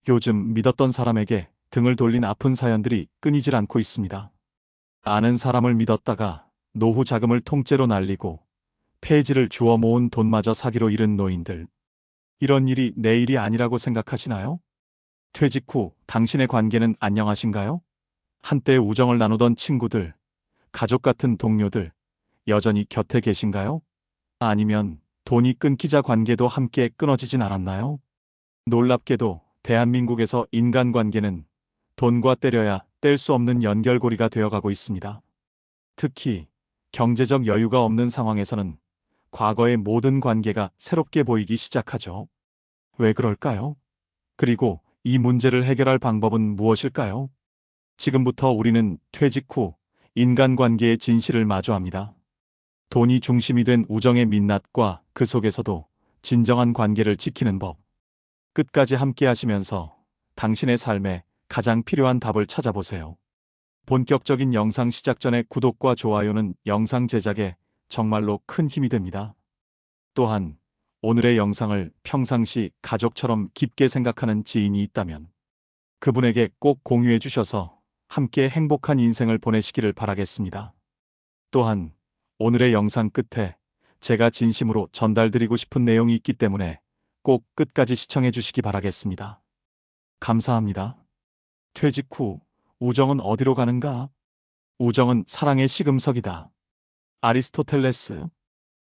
요즘 믿었던 사람에게 등을 돌린 아픈 사연들이 끊이질 않고 있습니다. 아는 사람을 믿었다가 노후 자금을 통째로 날리고 폐지를 주워 모은 돈마저 사기로 잃은 노인들. 이런 일이 내 일이 아니라고 생각하시나요? 퇴직 후 당신의 관계는 안녕하신가요? 한때 우정을 나누던 친구들, 가족 같은 동료들, 여전히 곁에 계신가요? 아니면 돈이 끊기자 관계도 함께 끊어지진 않았나요? 놀랍게도 대한민국에서 인간관계는 돈과 때려야 뗄 수 없는 연결고리가 되어가고 있습니다. 특히 경제적 여유가 없는 상황에서는 과거의 모든 관계가 새롭게 보이기 시작하죠. 왜 그럴까요? 그리고 이 문제를 해결할 방법은 무엇일까요? 지금부터 우리는 퇴직 후 인간관계의 진실을 마주합니다. 돈이 중심이 된 우정의 민낯과 그 속에서도 진정한 관계를 지키는 법. 끝까지 함께 하시면서 당신의 삶에 가장 필요한 답을 찾아보세요. 본격적인 영상 시작 전에 구독과 좋아요는 영상 제작에 정말로 큰 힘이 됩니다. 또한 오늘의 영상을 평상시 가족처럼 깊게 생각하는 지인이 있다면 그분에게 꼭 공유해 주셔서 함께 행복한 인생을 보내시기를 바라겠습니다. 또한 오늘의 영상 끝에 제가 진심으로 전달드리고 싶은 내용이 있기 때문에 꼭 끝까지 시청해 주시기 바라겠습니다. 감사합니다. 퇴직 후 우정은 어디로 가는가? 우정은 사랑의 시금석이다. 아리스토텔레스.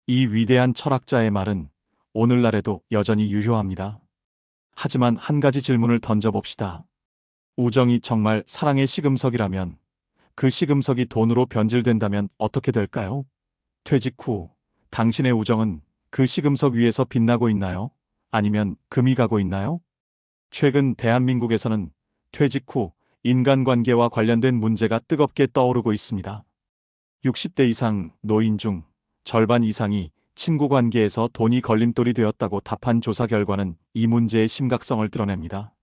이 위대한 철학자의 말은 오늘날에도 여전히 유효합니다. 하지만 한 가지 질문을 던져봅시다. 우정이 정말 사랑의 시금석이라면 그 시금석이 돈으로 변질된다면 어떻게 될까요? 퇴직 후 당신의 우정은 그 시금석 위에서 빛나고 있나요? 아니면 금이 가고 있나요? 최근 대한민국에서는 퇴직 후 인간관계와 관련된 문제가 뜨겁게 떠오르고 있습니다. 60대 이상 노인 중 절반 이상이 친구 관계에서 돈이 걸림돌이 되었다고 답한 조사 결과는 이 문제의 심각성을 드러냅니다.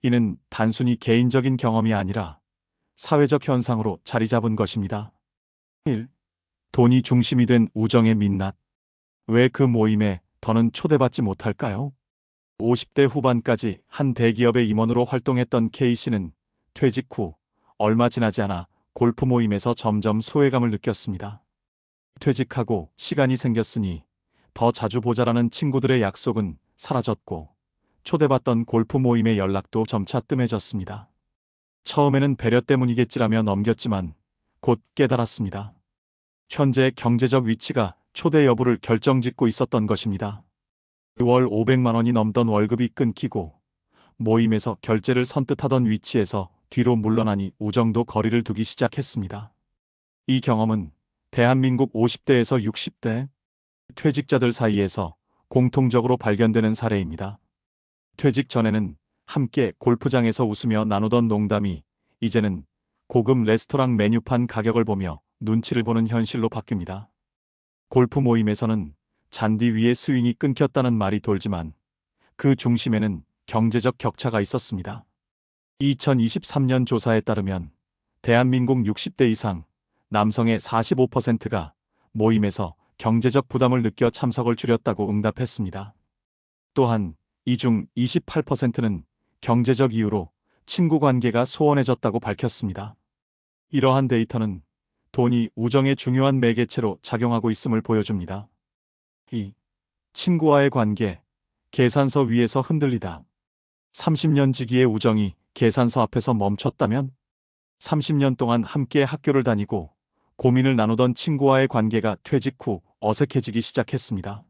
이는 단순히 개인적인 경험이 아니라 사회적 현상으로 자리 잡은 것입니다. 1. 돈이 중심이 된 우정의 민낯. 왜 그 모임에 더는 초대받지 못할까요? 50대 후반까지 한 대기업의 임원으로 활동했던 K씨는 퇴직 후 얼마 지나지 않아 골프 모임에서 점점 소외감을 느꼈습니다. 퇴직하고 시간이 생겼으니 더 자주 보자라는 친구들의 약속은 사라졌고 초대받던 골프 모임의 연락도 점차 뜸해졌습니다. 처음에는 배려 때문이겠지라며 넘겼지만 곧 깨달았습니다. 현재의 경제적 위치가 초대 여부를 결정짓고 있었던 것입니다. 월 500만 원이 넘던 월급이 끊기고 모임에서 결제를 선뜻하던 위치에서 뒤로 물러나니 우정도 거리를 두기 시작했습니다. 이 경험은 대한민국 50대에서 60대 퇴직자들 사이에서 공통적으로 발견되는 사례입니다. 퇴직 전에는 함께 골프장에서 웃으며 나누던 농담이 이제는 고급 레스토랑 메뉴판 가격을 보며 눈치를 보는 현실로 바뀝니다. 골프 모임에서는 잔디 위에 스윙이 끊겼다는 말이 돌지만 그 중심에는 경제적 격차가 있었습니다. 2023년 조사에 따르면 대한민국 60대 이상 남성의 45%가 모임에서 경제적 부담을 느껴 참석을 줄였다고 응답했습니다. 또한 이 중 28%는 경제적 이유로 친구 관계가 소원해졌다고 밝혔습니다. 이러한 데이터는 돈이 우정의 중요한 매개체로 작용하고 있음을 보여줍니다. 2. 친구와의 관계, 계산서 위에서 흔들리다. 30년 지기의 우정이 계산서 앞에서 멈췄다면 30년 동안 함께 학교를 다니고 고민을 나누던 친구와의 관계가 퇴직 후 어색해지기 시작했습니다.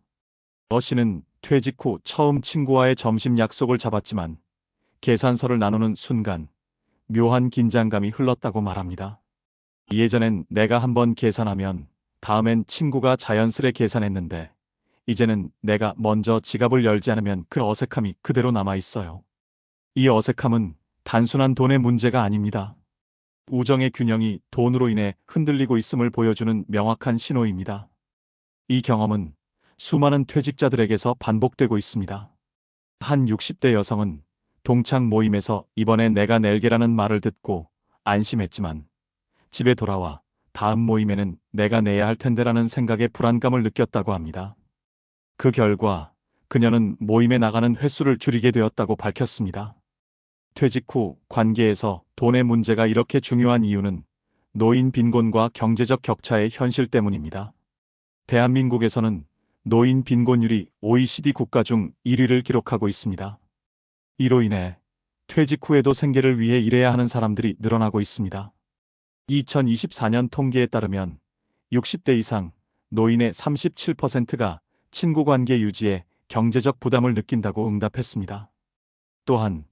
씨는 퇴직 후 처음 친구와의 점심 약속을 잡았지만 계산서를 나누는 순간 묘한 긴장감이 흘렀다고 말합니다. 예전엔 내가 한번 계산하면 다음엔 친구가 자연스레 계산했는데 이제는 내가 먼저 지갑을 열지 않으면 그 어색함이 그대로 남아 있어요. 이 어색함은 단순한 돈의 문제가 아닙니다. 우정의 균형이 돈으로 인해 흔들리고 있음을 보여주는 명확한 신호입니다. 이 경험은 수많은 퇴직자들에게서 반복되고 있습니다. 한 60대 여성은 동창 모임에서 이번에 내가 낼게라는 말을 듣고 안심했지만 집에 돌아와 다음 모임에는 내가 내야 할 텐데라는 생각에 불안감을 느꼈다고 합니다. 그 결과 그녀는 모임에 나가는 횟수를 줄이게 되었다고 밝혔습니다. 퇴직 후 관계에서 돈의 문제가 이렇게 중요한 이유는 노인 빈곤과 경제적 격차의 현실 때문입니다. 대한민국에서는 노인 빈곤율이 OECD 국가 중 1위를 기록하고 있습니다. 이로 인해 퇴직 후에도 생계를 위해 일해야 하는 사람들이 늘어나고 있습니다. 2024년 통계에 따르면 60대 이상 노인의 37%가 친구 관계 유지에 경제적 부담을 느낀다고 응답했습니다. 또한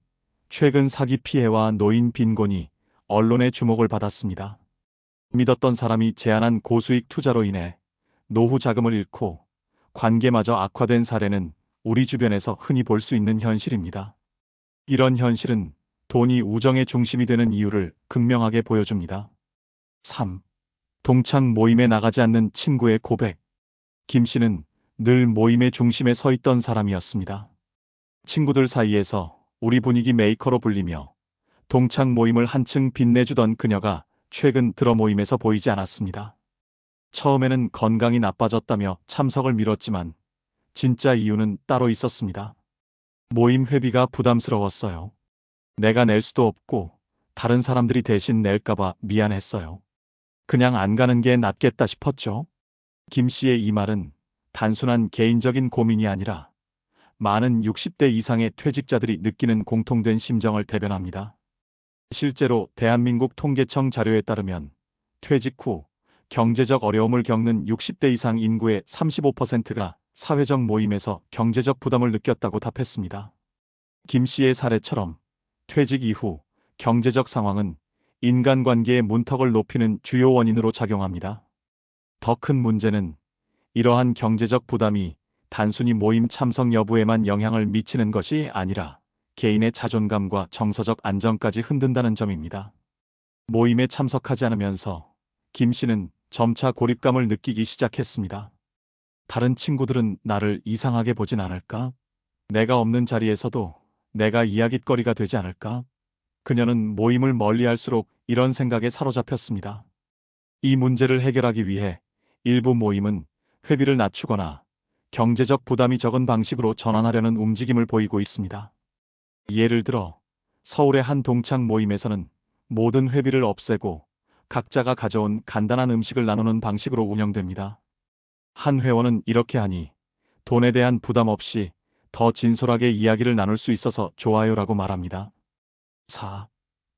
최근 사기 피해와 노인 빈곤이 언론의 주목을 받았습니다. 믿었던 사람이 제안한 고수익 투자로 인해 노후 자금을 잃고 관계마저 악화된 사례는 우리 주변에서 흔히 볼 수 있는 현실입니다. 이런 현실은 돈이 우정의 중심이 되는 이유를 극명하게 보여줍니다. 3. 동창 모임에 나가지 않는 친구의 고백. 김 씨는 늘 모임의 중심에 서 있던 사람이었습니다. 친구들 사이에서 우리 분위기 메이커로 불리며 동창 모임을 한층 빛내주던 그녀가 최근 들어 모임에서 보이지 않았습니다. 처음에는 건강이 나빠졌다며 참석을 미뤘지만 진짜 이유는 따로 있었습니다. 모임 회비가 부담스러웠어요. 내가 낼 수도 없고 다른 사람들이 대신 낼까봐 미안했어요. 그냥 안 가는 게 낫겠다 싶었죠. 김 씨의 이 말은 단순한 개인적인 고민이 아니라 많은 60대 이상의 퇴직자들이 느끼는 공통된 심정을 대변합니다. 실제로 대한민국 통계청 자료에 따르면 퇴직 후 경제적 어려움을 겪는 60대 이상 인구의 35%가 사회적 모임에서 경제적 부담을 느꼈다고 답했습니다. 김 씨의 사례처럼 퇴직 이후 경제적 상황은 인간관계의 문턱을 높이는 주요 원인으로 작용합니다. 더 큰 문제는 이러한 경제적 부담이 단순히 모임 참석 여부에만 영향을 미치는 것이 아니라 개인의 자존감과 정서적 안정까지 흔든다는 점입니다. 모임에 참석하지 않으면서 김 씨는 점차 고립감을 느끼기 시작했습니다. 다른 친구들은 나를 이상하게 보진 않을까? 내가 없는 자리에서도 내가 이야깃거리가 되지 않을까? 그녀는 모임을 멀리할수록 이런 생각에 사로잡혔습니다. 이 문제를 해결하기 위해 일부 모임은 회비를 낮추거나 경제적 부담이 적은 방식으로 전환하려는 움직임을 보이고 있습니다. 예를 들어 서울의 한 동창 모임에서는 모든 회비를 없애고 각자가 가져온 간단한 음식을 나누는 방식으로 운영됩니다. 한 회원은 이렇게 하니 돈에 대한 부담 없이 더 진솔하게 이야기를 나눌 수 있어서 좋아요라고 말합니다. 4.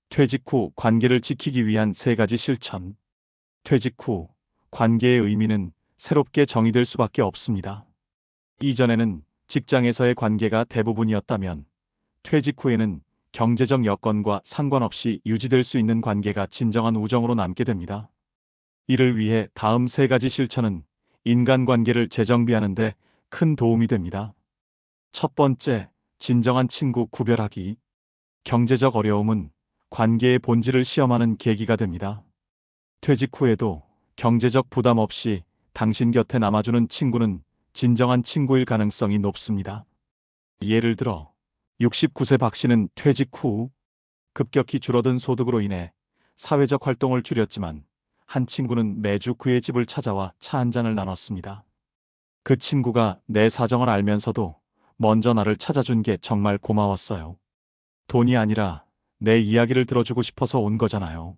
퇴직 후 관계를 지키기 위한 3가지 실천. 퇴직 후 관계의 의미는 새롭게 정의될 수밖에 없습니다. 이전에는 직장에서의 관계가 대부분이었다면 퇴직 후에는 경제적 여건과 상관없이 유지될 수 있는 관계가 진정한 우정으로 남게 됩니다. 이를 위해 다음 3가지 실천은 인간관계를 재정비하는 데 큰 도움이 됩니다. 첫 번째, 진정한 친구 구별하기. 경제적 어려움은 관계의 본질을 시험하는 계기가 됩니다. 퇴직 후에도 경제적 부담 없이 당신 곁에 남아주는 친구는 진정한 친구일 가능성이 높습니다. 예를 들어 69세 박 씨는 퇴직 후 급격히 줄어든 소득으로 인해 사회적 활동을 줄였지만 한 친구는 매주 그의 집을 찾아와 차 한 잔을 나눴습니다. 그 친구가 내 사정을 알면서도 먼저 나를 찾아준 게 정말 고마웠어요. 돈이 아니라 내 이야기를 들어주고 싶어서 온 거잖아요.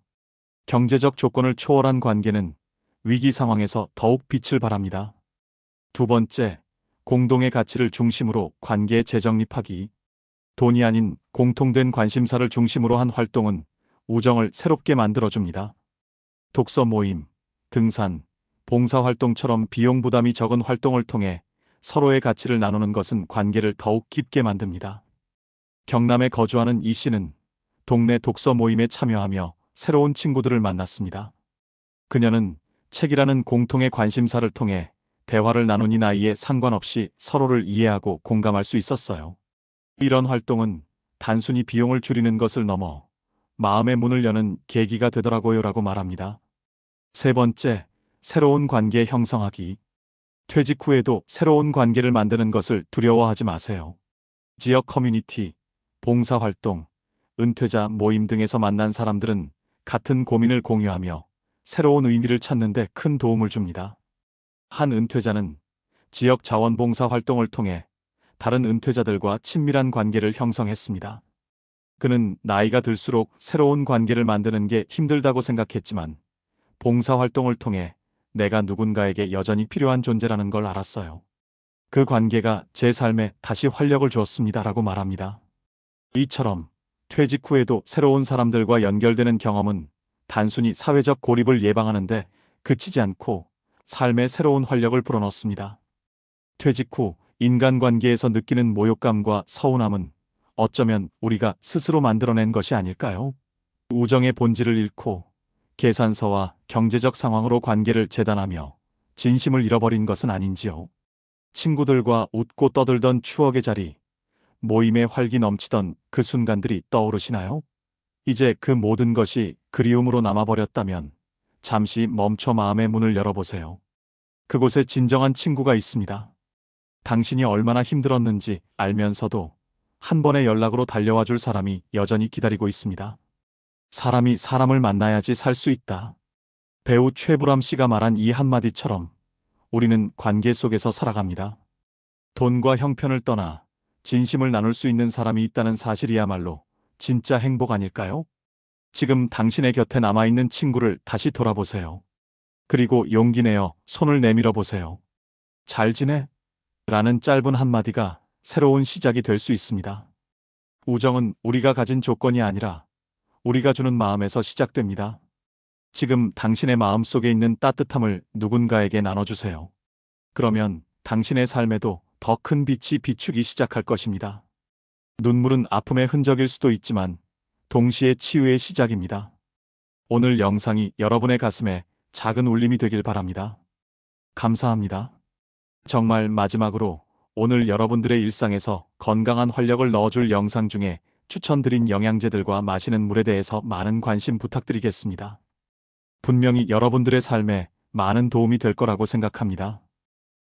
경제적 조건을 초월한 관계는 위기 상황에서 더욱 빛을 발합니다. 두 번째, 공동의 가치를 중심으로 관계에 재정립하기. 돈이 아닌 공통된 관심사를 중심으로 한 활동은 우정을 새롭게 만들어줍니다. 독서 모임, 등산, 봉사활동처럼 비용 부담이 적은 활동을 통해 서로의 가치를 나누는 것은 관계를 더욱 깊게 만듭니다. 경남에 거주하는 이 씨는 동네 독서 모임에 참여하며 새로운 친구들을 만났습니다. 그녀는 책이라는 공통의 관심사를 통해 대화를 나누니 나이에 상관없이 서로를 이해하고 공감할 수 있었어요. 이런 활동은 단순히 비용을 줄이는 것을 넘어 마음의 문을 여는 계기가 되더라고요 라고 말합니다. 세 번째, 새로운 관계 형성하기. 퇴직 후에도 새로운 관계를 만드는 것을 두려워하지 마세요. 지역 커뮤니티, 봉사활동, 은퇴자 모임 등에서 만난 사람들은 같은 고민을 공유하며 새로운 의미를 찾는 데 큰 도움을 줍니다. 한 은퇴자는 지역 자원봉사 활동을 통해 다른 은퇴자들과 친밀한 관계를 형성했습니다. 그는 나이가 들수록 새로운 관계를 만드는 게 힘들다고 생각했지만 봉사활동을 통해 내가 누군가에게 여전히 필요한 존재라는 걸 알았어요. 그 관계가 제 삶에 다시 활력을 주었습니다라고 말합니다. 이처럼 퇴직 후에도 새로운 사람들과 연결되는 경험은 단순히 사회적 고립을 예방하는데 그치지 않고 삶에 새로운 활력을 불어넣습니다. 퇴직 후 인간관계에서 느끼는 모욕감과 서운함은 어쩌면 우리가 스스로 만들어낸 것이 아닐까요? 우정의 본질을 잃고 계산서와 경제적 상황으로 관계를 재단하며 진심을 잃어버린 것은 아닌지요. 친구들과 웃고 떠들던 추억의 자리, 모임에 활기 넘치던 그 순간들이 떠오르시나요? 이제 그 모든 것이 그리움으로 남아버렸다면 잠시 멈춰 마음의 문을 열어보세요. 그곳에 진정한 친구가 있습니다. 당신이 얼마나 힘들었는지 알면서도 한 번의 연락으로 달려와 줄 사람이 여전히 기다리고 있습니다. 사람이 사람을 만나야지 살 수 있다. 배우 최불암 씨가 말한 이 한마디처럼 우리는 관계 속에서 살아갑니다. 돈과 형편을 떠나 진심을 나눌 수 있는 사람이 있다는 사실이야말로 진짜 행복 아닐까요? 지금 당신의 곁에 남아있는 친구를 다시 돌아보세요. 그리고 용기 내어 손을 내밀어 보세요. 잘 지내? 라는 짧은 한마디가 새로운 시작이 될 수 있습니다. 우정은 우리가 가진 조건이 아니라 우리가 주는 마음에서 시작됩니다. 지금 당신의 마음 속에 있는 따뜻함을 누군가에게 나눠주세요. 그러면 당신의 삶에도 더 큰 빛이 비추기 시작할 것입니다. 눈물은 아픔의 흔적일 수도 있지만 동시에 치유의 시작입니다. 오늘 영상이 여러분의 가슴에 작은 울림이 되길 바랍니다. 감사합니다. 정말 마지막으로 오늘 여러분들의 일상에서 건강한 활력을 넣어줄 영상 중에 추천드린 영양제들과 마시는 물에 대해서 많은 관심 부탁드리겠습니다. 분명히 여러분들의 삶에 많은 도움이 될 거라고 생각합니다.